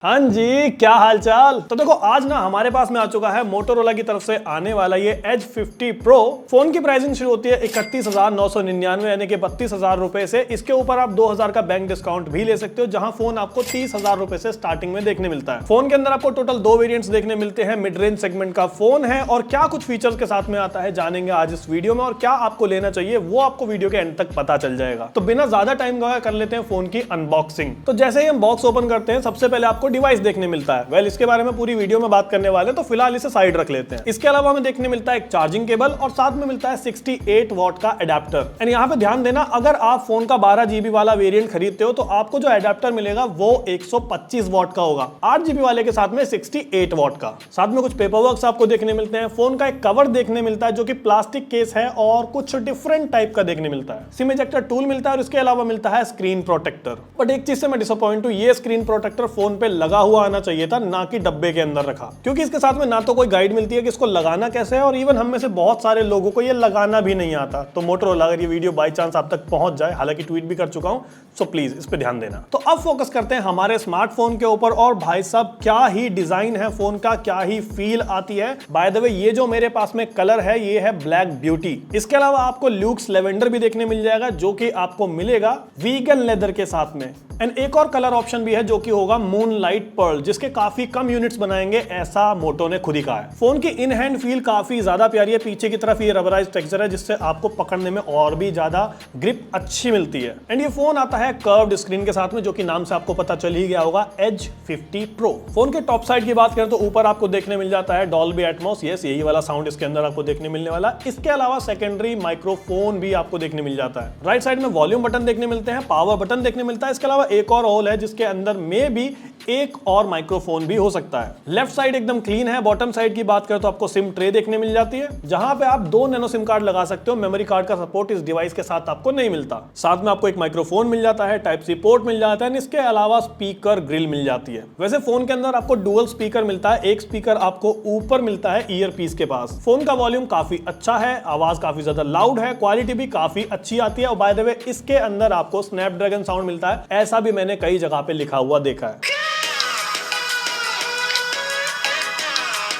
हाँ जी, क्या हाल चाल। तो देखो आज ना हमारे पास में आ चुका है मोटोरोला की तरफ से आने वाला ये Edge 50 Pro। फोन की प्राइसिंग शुरू होती है 31,999 यानी कि 32,000 रुपए से। इसके ऊपर आप 2,000 का बैंक डिस्काउंट भी ले सकते हो, जहां फोन आपको 30,000 रुपए से स्टार्टिंग में देखने मिलता है। फोन के अंदर आपको टोटल 2 वेरिएंट्स देखने मिलते हैं। मिड रेंज सेगमेंट का फोन है और क्या कुछ फीचर्स के साथ में आता है जानेंगे आज इस वीडियो में, और क्या आपको लेना चाहिए वो आपको वीडियो के एंड तक पता चल जाएगा। तो बिना ज्यादा टाइम गवाए कर लेते हैं फोन की अनबॉक्सिंग। तो जैसे ही हम बॉक्स ओपन करते हैं सबसे पहले आपको डिवाइस देखने मिलता है। वेल इसके बारे में पूरी वीडियो में बात करने वाले, तो फिलहाल इसे साइड रख लेते हैं। इसके अलावा हमें देखने मिलता है एक चार्जिंग केबल और साथ में मिलता है 68 वॉट का एडेप्टर। एंड यहाँ पे ध्यान देना, अगर आप फोन का 12 GB वाला वेरिएंट खरीदते हो तो आपको जो एडेप्टर मिलेगा वो 125 वॉट का होगा, 8 GB वाले के साथ में 68 वॉट का। साथ में कुछ पेपर वर्क्स आपको देखने मिलते हैं। फोन का एक कवर देखने मिलता है जो कि प्लास्टिक केस है और कुछ डिफरेंट टाइप का देखने मिलता है। सिम इजेक्टर टूल मिलता है और इसके अलावा मिलता है स्क्रीन प्रोटेक्टर। बट एक चीज से मैं डिसअपॉइंट हूं, ये स्क्रीन प्रोटेक्टर फोन पे लगा हुआ आना चाहिए था, ना कि डब्बे के अंदर रखा, क्योंकि इसके साथ में ना तो कोई गाइड मिलती है कि इसको लगाना कैसे है, और इवन हम में से बहुत सारे लोगों को ये लगाना भी नहीं आता। तो मोटोरोला अगर ये वीडियो बाय चांस आप तक पहुंच जाए, हालांकि ट्वीट भी कर चुका हूं, सो प्लीज इस पे ध्यान देना। तो अब फोकस करते हैं हमारे स्मार्टफोन के ऊपर। और भाई साहब क्या ही डिजाइन है फोन का, क्या ही फील आती है। बाय द वे ये जो मेरे पास में कलर है ये है ब्लैक ब्यूटी। इसके अलावा आपको ल्यूक्स लेवेंडर भी देखने मिल जाएगा जो कि आपको मिलेगा वीगन लेदर के साथ में। एंड एक और कलर ऑप्शन भी है जो कि होगा मूनलाइट पर्ल, जिसके काफी कम यूनिट्स बनाएंगे ऐसा मोटो ने खुद ही कहा है। फोन की इन हैंड फील काफी ज्यादा प्यारी है। पीछे की तरफ ये रबराइज टेक्सचर है जिससे आपको पकड़ने में और भी ज्यादा ग्रिप अच्छी मिलती है। एंड ये फोन आता है कर्व्ड स्क्रीन के साथ में, जो कि नाम से आपको पता चल ही गया होगा, Edge 50 Pro। फोन के टॉप साइड की बात करें तो ऊपर आपको देखने मिल जाता है डॉल्बी एटमॉस। यस, यही वाला साउंड इसके अंदर आपको देखने मिलने वाला। इसके अलावा सेकेंडरी माइक्रोफोन भी आपको देखने मिल जाता है। राइट साइड में वॉल्यूम बटन देखने मिलते हैं, पावर बटन देखने मिलता है। इसके अलावा एक और होल है जिसके अंदर में भी एक और माइक्रोफोन भी हो सकता है। लेफ्ट साइड एकदम क्लीन है। बॉटम साइड की बात करें तो आपको सिम ट्रे देखने मिल जाती है, जहां पे आप 2 नैनो सिम कार्ड लगा सकते हो। मेमोरी कार्ड का सपोर्ट इस डिवाइस के साथ आपको नहीं मिलता। साथ में आपको एक माइक्रोफोन मिल जाता है, टाइप सी पोर्ट मिल जाता है। इसके अलावा स्पीकर ग्रिल मिल जाती है। वैसे फोन के अंदर आपको डुअल स्पीकर मिलता है, एक स्पीकर आपको ऊपर मिलता है ईयर पीस के पास। फोन का वॉल्यूम काफी अच्छा है, आवाज काफी ज्यादा लाउड है, क्वालिटी भी काफी अच्छी आती है। और बाय द वे इसके अंदर आपको स्नैपड्रैगन साउंड मिलता है, ऐसा भी मैंने कई जगह पे लिखा हुआ देखा है।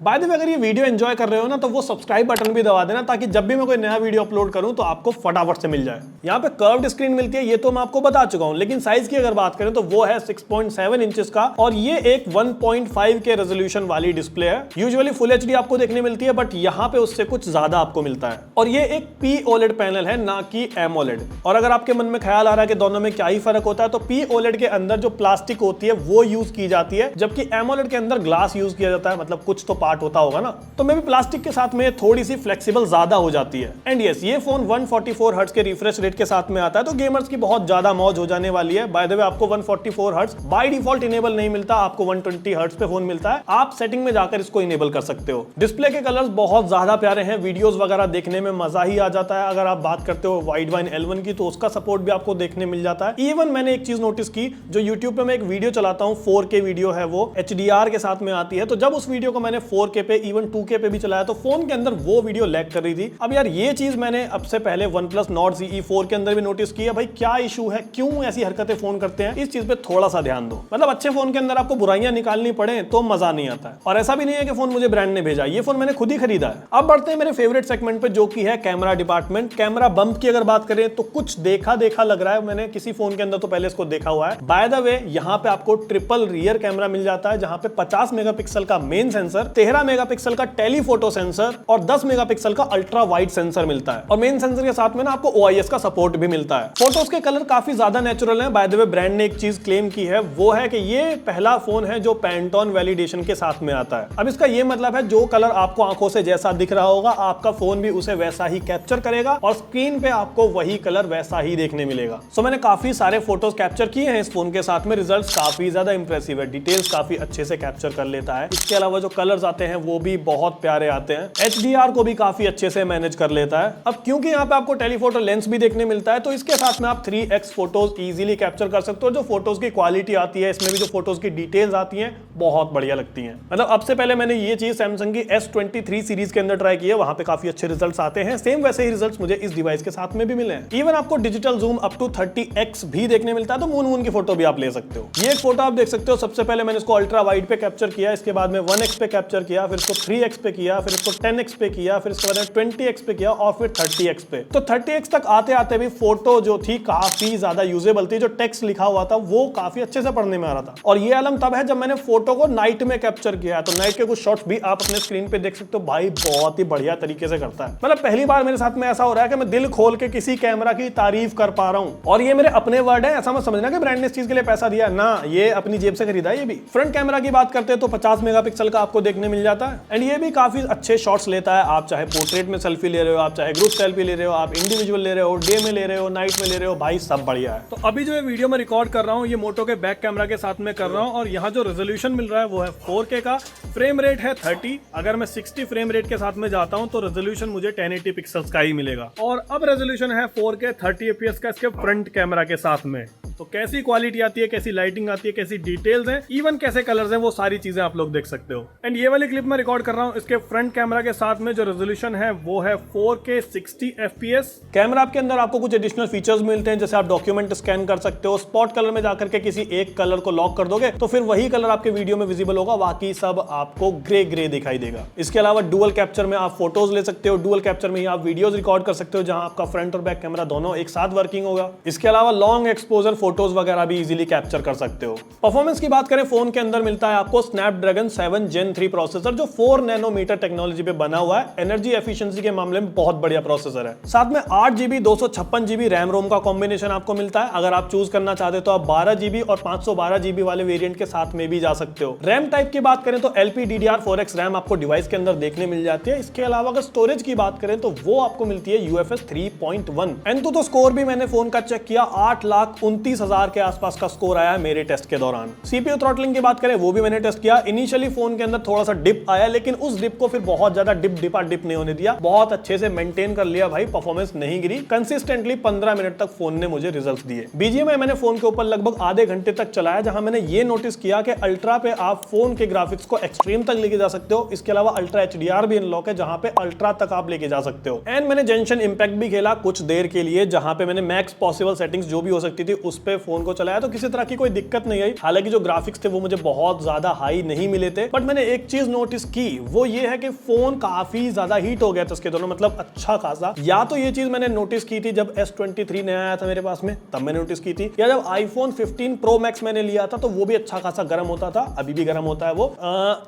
बाय द वे अगर ये वीडियो एंजॉय कर रहे हो ना तो वो सब्सक्राइब बटन भी दबा देना, ताकि जब भी मैं कोई नया वीडियो अपलोड करूं तो आपको फटाफट से मिल जाए। यहाँ पे कर्व्ड स्क्रीन मिलती है, ये तो मैं आपको बता चुका हूं, लेकिन साइज की अगर बात करें तो वो है 6.7 इंचेस का, और ये एक 1.5 के रेजोल्यूशन वाली डिस्प्ले है। यूजुअली फुल एचडी आपको देखने मिलती है, बट यहाँ पे उससे कुछ ज्यादा आपको मिलता है। और ये एक POLED पैनल है, ना कि AMOLED। और अगर आपके मन में ख्याल आ रहा है कि दोनों में क्या ही फर्क होता है, तो POLED के अंदर जो प्लास्टिक होती है वो यूज की जाती है, जबकि AMOLED के अंदर ग्लास यूज किया जाता है। मतलब कुछ तो पार्ट होता होगा ना, तो मे भी प्लास्टिक के साथ में थोड़ी सी फ्लेक्सिबल ज्यादा हो जाती है। एंड यस, ये फोन 144 हर्ट्ज के रिफ्रेश रेट के साथ में आता है, तो गेमर्स की बहुत ज्यादा मौज हो जाने वाली है। बाय द वे आपको 144 हर्ट्ज बाय डिफॉल्ट इनेबल नहीं मिलता, आपको 120 हर्ट्ज पे फोन मिलता है। आप सेटिंग में जाकर इसको इनेबल कर सकते हो। डिस्प्ले के कलर्स बहुत ज्यादा प्यारे हैं, वीडियोस वगैरह देखने में मजा ही आ जाता है। अगर आप बात करते हो वाइडवाइन L1 की, तो उसका सपोर्ट भी आपको देखने मिल जाता है। इवन मैंने एक चीज नोटिस की, जो यूट्यूब पे मैं एक वीडियो चलाता हूँ, 4K वीडियो है, वो HDR के साथ में आती है। तो जब उस वीडियो को मैंने 4K पे इवन 2K पे भी चलाया तो फोन के अंदर वो वीडियो लैग कर रही थी। अब यार ये चीज मैंने अब से पहले OnePlus Nord CE 4 के अंदर भी नोटिस किया। भाई क्या इशू है, क्यों ऐसी हरकतें फोन करते हैं, इस चीज पे थोड़ा सा ध्यान दो। मतलब अच्छे फोन के अंदर आपको बुराइयां निकालनी पड़े तो मजा नहीं आता है। और ऐसा भी नहीं है कि फोन मुझे ब्रांड ने भेजा, ये फोन मैंने खुद ही खरीदा है। अब बढ़ते हैं मेरे फेवरेट सेगमेंट पे, जो कि है कैमरा डिपार्टमेंट। कैमरा बम्प की अगर बात करें तो कुछ देखा देखा लग रहा है, मैंने किसी फोन के अंदर तो पहले इसको देखा हुआ है। बाय द वे यहाँ पे आपको ट्रिपल रियर कैमरा मिल जाता है, जहां पे 50 मेगापिक्सल का मेन सेंसर, 13 मेगापिक्सल का टेलीफोटो सेंसर और 10 मेगापिक्सल का अल्ट्रा वाइड सेंसर मिलता है। और मेन सेंसर के साथ में ना आपको OIS का सपोर्ट भी मिलता है। फोटोज के कलर काफी ज्यादा नेचुरल हैं। बाय द वे ब्रांड ने एक चीज क्लेम की है, वो है कि ये पहला फोन है जो पैंटोन वैलिडेशन के साथ में आता है। अब इसका ये मतलब है जो कलर आपको आंखों से जैसा दिख रहा होगा, आपका फोन भी उसे वैसा ही कैप्चर करेगा और स्क्रीन पे आपको वही कलर वैसा ही देखने मिलेगा। सो मैंने काफी सारे फोटोज कैप्चर किए हैं इस फोन के साथ में, रिजल्ट्स काफी ज्यादा इंप्रेसिव है, डिटेल्स काफी अच्छे से कैप्चर कर लेता है। इसके अलावा जो कलर्स आते हैं वो भी बहुत प्यारे आते हैं। HDR को भी काफी अच्छे से मैनेज कर लेता है। अब क्योंकि यहाँ पे आपको टेलीफोटो लेंस भी देखने मिलता है तो इसके साथ में आप 3x फोटोज इजीली कैप्चर कर सकते हो। जो फोटोज की क्वालिटी आती है, इसमें भी जो फोटोज की डिटेल्स आती हैं बहुत बढ़िया लगती हैं। मतलब अब से पहले मैंने ये चीज सैमसंग की S23 सीरीज के अंदर ट्राई की है, वहां पे काफी अच्छे रिजल्ट्स आते हैं। सेम वैसे ही रिजल्ट्स मुझे इस डिवाइस के साथ में भी मिले हैं। इवन आपको digital zoom up to 30x भी देखने मिलता है, तो मून की फोटो भी आप ले सकते हो। ये एक फोटो आप देख सकते हो, सबसे पहले मैंने इसको अल्ट्रा वाइड पे कैप्चर किया, इसके बाद में 1x पे कैप्चर किया, फिर इसको 3x पे किया, फिर इसको 10x पे किया, फिर इसके बाद में 20x पे किया और फिर 30x पे। तो 30x तक आते आते भी फोटो जो थी काफी ज्यादा यूजेबल थी। जो टेक्स्ट लिखा हुआ था वो काफी अच्छे से पढ़ने में आ रहा था। और ये आलम तब है जब मैंने फोटो को नाइट में कैप्चर किया, तो नाइट के कुछ शॉट्स भी आप अपने स्क्रीन पे देख सकते हो। भाई बहुत ही बढ़िया तरीके से करता है। मतलब पहली बार मेरे साथ में ऐसा हो रहा है कि मैं दिल खोल के किसी कैमरा की तारीफ कर पा रहा हूं। और ये मेरे अपने वर्ड है, ऐसा मत समझना कि ब्रांड ने इस चीज के लिए पैसा दिया ना, ये अपनी जेब से खरीदा है। ये भी फ्रंट कैमरा की बात करते हैं तो 50 मेगापिक्सल का आपको देखने मिल जाता है एंड ये भी काफी अच्छे शॉट्स लेता है। आप चाहे पोर्ट्रेट में सेल्फी ले रहे हो, आप चाहे ग्रुप सेल्फी ले रहे हो, आप इंडिविजुअल ले रहे हो, डे में ले रहे हो, नाइट में ले रहे हो, भाई सब बढ़िया है। तो अभी जो ये वीडियो में रिकॉर्ड कर रहा हूँ ये मोटो के बैक कैमरा के साथ में कर रहा हूँ और यहाँ जो रेजोल्यूशन मिल रहा है वो है 4K का, फ्रेम रेट है 30। अगर मैं 60 फ्रेम रेट के साथ में जाता हूँ तो रेजोल्यूशन मुझे 1080 पिक्सल्स का ही मिलेगा। और अब रेजोल्यूशन है 4K 30 fps का इसके फ्रंट कैमरा के साथ में। तो कैसी क्वालिटी आती है, कैसी लाइटिंग आती है, कैसी डिटेल्स हैं, इवन कैसे कलर्स हैं, वो सारी चीजें आप लोग देख सकते हो। एंड ये वाली क्लिप मैं रिकॉर्ड कर रहा हूँ इसके फ्रंट कैमरा के साथ में। जो रेजोल्यूशन है वो है 4K 60 fps। कैमरा के अंदर आपको कुछ एडिशनल फीचर्स मिलते हैं, जैसे आप डॉक्यूमेंट स्कैन कर सकते हो, स्पॉट कलर में जाकर के किसी एक कलर को लॉक कर दोगे तो फिर वही कलर आपके वीडियो में विजिबल होगा, बाकी सब आपको ग्रे ग्रे दिखाई देगा। इसके अलावा डुअल कैप्चर में आप फोटोज ले सकते हो, डुअल कैप्चर में ही आप वीडियोज रिकॉर्ड कर सकते हो जहां आपका फ्रंट और बैक कैमरा दोनों एक साथ वर्किंग होगा। इसके अलावा लॉन्ग एक्सपोजर फोटोज वगैरह भी इजीली कैप्चर कर सकते हो। परफॉर्मेंस की बात करें, फोन के अंदर मिलता है आपको स्नैपड्रैगन 7 Gen 3 प्रोसेसर जो 4 नैनोमीटर टेक्नोलॉजी पे बना हुआ है। एनर्जी एफिशिएंसी के मामले में बहुत बढ़िया प्रोसेसर है। साथ में 8GB 256GB रैम रोम का कॉम्बिनेशन आपको मिलता है। अगर आप चूज करना चाहते हो तो आप 12GB और 512GB वाले वेरिएंट के साथ में भी जा सकते हो। रैम टाइप की बात करें तो LPDDR4X रैम आपको डिवाइस के अंदर देखने मिल जाती है। इसके अलावा अगर स्टोरेज की बात करें तो वो आपको मिलती है UFS 3.1। एंतु तो स्कोर भी मैंने फोन का चेक किया, 8,29,000 के आसपास का स्कोर आया मेरे टेस्ट के दौरान। CPU थ्रॉटलिंग की बात करें वो भी मैंने टेस्ट किया। इनिशियली फोन के अंदर थोड़ा सा डिप आया, लेकिन उस डिप को फिर बहुत ज्यादा डिप नहीं होने दिया, बहुत अच्छे से मेंटेन कर लिया भाई, परफॉर्मेंस नहीं गिरी। कंसिस्टेंटली 15 मिनट तक फोन ने मुझे रिजल्ट्स दिए। BGMI मैंने फोन के ऊपर लगभग आधे घंटे तक चलाया, जहां मैंने ये नोटिस किया कि अल्ट्रा पे आप फोन के ग्राफिक्स को एक्सट्रीम तक लेके जा सकते हो। इसके अलावा अल्ट्रा HDR भी अनलॉक है जहां पे अल्ट्रा तक आप लेके जा सकते हो। एंड मैंने जेंशन इंपैक्ट भी खेला कुछ देर के लिए, जहां पे मैंने मैक्स पॉसिबल सेटिंग्स जो भी हो सकती थी उस पे फोन को चलाया, तो किसी तरह की कोई दिक्कत नहीं आई। हालांकि जो ग्राफिक्स थे वो मुझे बहुत ज्यादा हाई नहीं मिले थे, बट मैंने एक चीज नोटिस की, वो ये है कि फोन काफी ज्यादा हीट हो गया था इसके दोनों, मतलब अच्छा खासा। या तो ये चीज मैंने नोटिस की थी जब S23 नया आया था मेरे पास में, तब मैंने नोटिस की थी, या जब iPhone 15 Pro Max मैंने लिया था तो वो भी अच्छा खासा गर्म होता था, अभी भी गर्म होता है वो।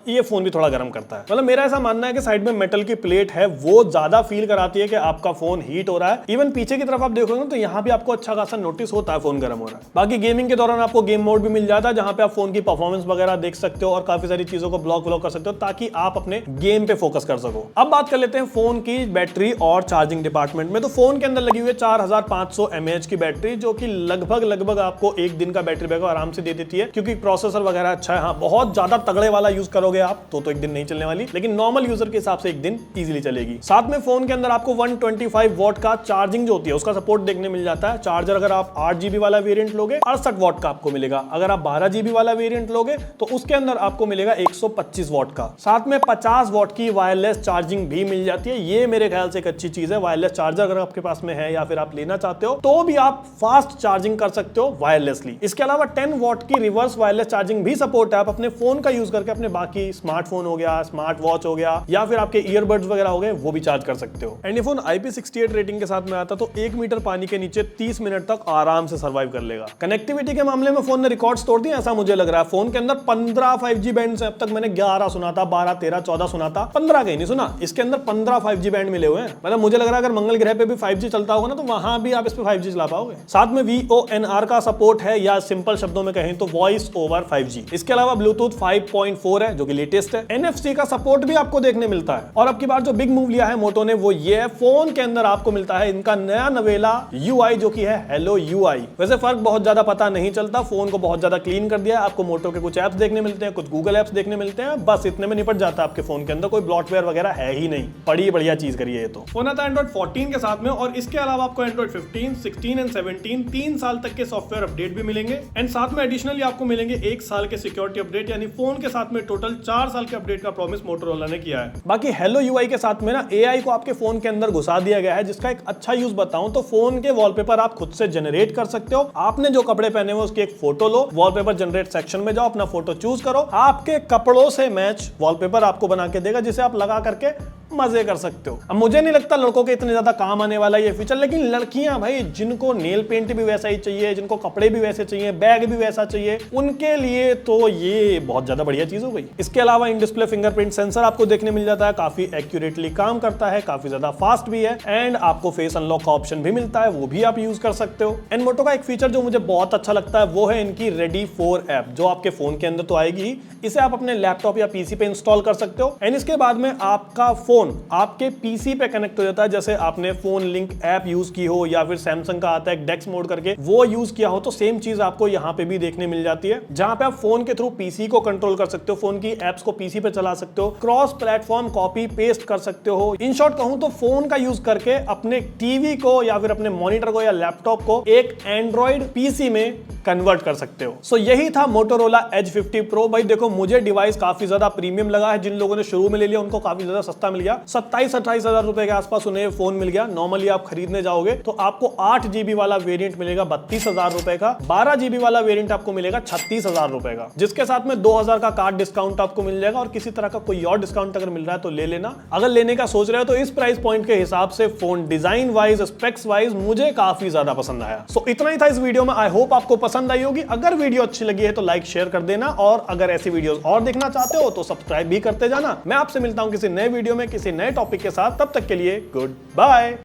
ये फोन भी थोड़ा गर्म करता है। मतलब मेरा ऐसा मानना है कि साइड में मेटल की प्लेट है वो ज्यादा फील कराती है कि आपका फोन हीट हो रहा है। इवन पीछे की तरफ आप देखोगे तो यहाँ भी आपको अच्छा खासा नोटिस होता है फोन गर्म हो रहा है। बाकी गेमिंग के दौरान आपको गेम मोड भी मिल जाता है जहां पे आप फोन की परफॉर्मेंस वगैरह देख सकते हो और काफी सारी चीजों को ब्लॉक कर सकते हो ताकि आप अपने गेम पे फोकस कर सको। अब बात कर लेते हैं फोन की बैटरी और चार्जिंग डिपार्टमेंट में। तो फोन के अंदर लगी हुई है 4500 mAh की बैटरी, जो कि लगभग आपको एक दिन का बैटरी बैकअप आराम से दे देती है, क्योंकि प्रोसेसर वगैरह अच्छा है। हाँ, बहुत ज्यादा तगड़े वाला यूज करोगे आप तो एक दिन नहीं चलने वाली, लेकिन नॉर्मल यूजर के हिसाब से एक दिन इजीली चलेगी। साथ में फोन के अंदर आपको 125 वॉट का चार्जिंग जो होती है उसका सपोर्ट देखने मिल जाता है। चार्जर अगर आप 8GB वाला वेरिएंट लोगे 68 वॉट का आपको मिलेगा। अगर आप 12GB वाला वेरिएंट लोगे तो उसके अंदर आपको मिलेगा 125 वॉट का। साथ में 50 वॉट की वायरलेस चार्जिंग भी मिल जाती है। ये मेरे ख्याल से एक अच्छी चीज है। वायरलेस चार्जर अगर आपके पास में है या फिर आप लेना चाहते हो तो भी आप फास्ट चार्जिंग कर सकते हो वायरलेसली। इसके अलावा 10 वॉट की रिवर्स वायरलेस चार्जिंग भी सपोर्ट है। आप अपने फोन का यूज करके अपने बाकी स्मार्टफोन हो गया, स्मार्ट वॉच हो गया या फिर आपके ईयरबड्स वगैरह हो गए वो भी चार्ज कर सकते हो। एंड ये फोन IP68 रेटिंग के साथ में आता तो 1 मीटर पानी के नीचे 30 मिनट तक आराम से सर्वाइव कर लेगा। कनेक्टिविटी के मामले में फोन ने रिकॉर्ड्स तोड़ दिए ऐसा मुझे लग रहा है। फोन के अंदर 15 5G बैंड अब तक मैंने 11 सुना था, 12, 13, 14 सुना था, 15 कहीं नहीं सुना। इसके अंदर 15 5G बैंड मिले हुए हैं। मतलब मुझे लग रहा है अगर मंगल ग्रह पे भी 5G चलता होगा ना तो वहां भी आप इस पे 5G चला पाओगे। साथ में VoNR का सपोर्ट है, या सिंपल शब्दों में कहें तो वॉइस ओवर 5G। इसके अलावा ब्लूटूथ 5.4 है जो कि लेटेस्ट है। NFC का सपोर्ट भी आपको देखने मिलता है। और अब की बार जो बिग मूव लिया है मोटो ने वो ये है, फोन के अंदर आपको मिलता है इनका नया नवेला UI जो कि है हेलो UI। वैसे फर्क फर्क बहुत ज्यादा पता नहीं चलता, फोन को बहुत ज्यादा क्लीन कर दिया, आपको मोटो के कुछ एप्स देखने मिलते हैं, कुछ गूगल एप्स देखने मिलते हैं, बस इतने में निपट जाता है आपके फोन के अंदर, कोई ब्लॉटवेयर वगैरह है ही नहीं। बड़ी बढ़िया चीज करिए ये तो। फोन आता है एंड्रॉइड 14 के साथ में, और इसके अलावा आपको एंड्रॉइड 15, 16 एंड 17 3 साल तक के सॉफ्टवेयर अपडेट भी मिलेंगे, एंड साथ में एडिशनली आपको मिलेंगे 1 साल के सिक्योरिटी अपडेट, यानी फोन के साथ में टोटल 4 साल के अपडेट का प्रॉमिस मोटोरोला ने किया है। बाकी हेलो यूआई के साथ में ना एआई को आपके फोन के अंदर घुसा दिया गया है, जिसका एक अच्छा यूज बताऊं तो फोन के वॉलपेपर आप खुद से जनरेट कर सकते हो। आपने जो कपड़े पहने हुए उसकी एक फोटो लो, वॉलपेपर जनरेट सेक्शन में जाओ, अपना फोटो चूज करो, आपके कपड़ों से मैच वॉलपेपर आपको बना के देगा, जिसे आप लगा करके मजे कर सकते हो। अब मुझे नहीं लगता लड़कों के इतने ज्यादा काम आने वाला ये फीचर, लेकिन लड़कियां भाई जिनको नेल पेंट भी वैसा ही चाहिए, जिनको कपड़े भी वैसे चाहिए, बैग भी वैसा चाहिए, उनके लिए तो ये बहुत ज्यादा बढ़िया चीज हो गई। इसके अलावा इन डिस्प्ले फिंगरप्रिंट सेंसर आपको देखने मिल जाता है, काफी एक्यूरेटली काम करता है, काफी ज्यादा फास्ट भी है, एंड आपको फेस अनलॉक का ऑप्शन भी मिलता है, वो भी आप यूज कर सकते हो। एंड मोटो का एक फीचर जो मुझे बहुत अच्छा लगता है वो है इनकी रेडी फॉर ऐप, जो आपके फोन के अंदर तो आएगी, इसे आप अपने लैपटॉप या पीसी पे इंस्टॉल कर सकते हो, एंड इसके बाद में आपका फोन आपके पीसी पे कनेक्ट हो जाता है। जैसे आपने फोन लिंक ऐप यूज की हो, या फिर सैमसंग का आता है डेक्स मोड करके, वो यूज किया हो, तो सेम चीज आपको यहाँ पे भी देखने मिल जाती है, जहां पे आप फोन के थ्रू पीसी को कंट्रोल कर सकते हो, फोन की एप्स को पीसी पे चला सकते हो, क्रॉस प्लेटफॉर्म कॉपी पेस्ट कर सकते हो। इन शॉर्ट कहूं तो फोन का यूज करके अपने टीवी को या फिर अपने मॉनिटर को या लैपटॉप को एक एंड्रॉइड पीसी में कन्वर्ट कर सकते हो। सो यही था मोटोरोला एज 50 प्रो। भाई देखो मुझे डिवाइस काफी ज्यादा प्रीमियम लगा है, जिन लोगों ने शुरू में ले लिया उनको काफी ज्यादा सस्ता मिल गया, 27-28 हजार रुपए के आसपास उन्हें फोन मिल गया। नॉर्मली आप खरीदने जाओगे तो आपको 8 GB वाला वेरिएंट मिलेगा 32,000 रुपए का, 12 GB वाला वेरिएंट आपको मिलेगा 36,000 रुपए का, जिसके साथ में 2,000 का कार्ड डिस्काउंट आपको मिल जाएगा, और किसी तरह का कोई और डिस्काउंट अगर मिल रहा है तो ले लेना। अगर लेने का सोच रहे हो तो इस प्राइस पॉइंट के हिसाब से phone design wise, specs wise मुझे काफी ज्यादा पसंद आया। सो इतना ही था इस वीडियो में, आई होप आपको पसंद आई होगी। अगर वीडियो अच्छी लगी है तो लाइक शेयर कर देना, और अगर ऐसी वीडियोस और देखना चाहते हो तो सब्सक्राइब भी करते जाना। मैं आपसे मिलता हूं किसी नए वीडियो में किसी नए टॉपिक के साथ, तब तक के लिए गुड बाय।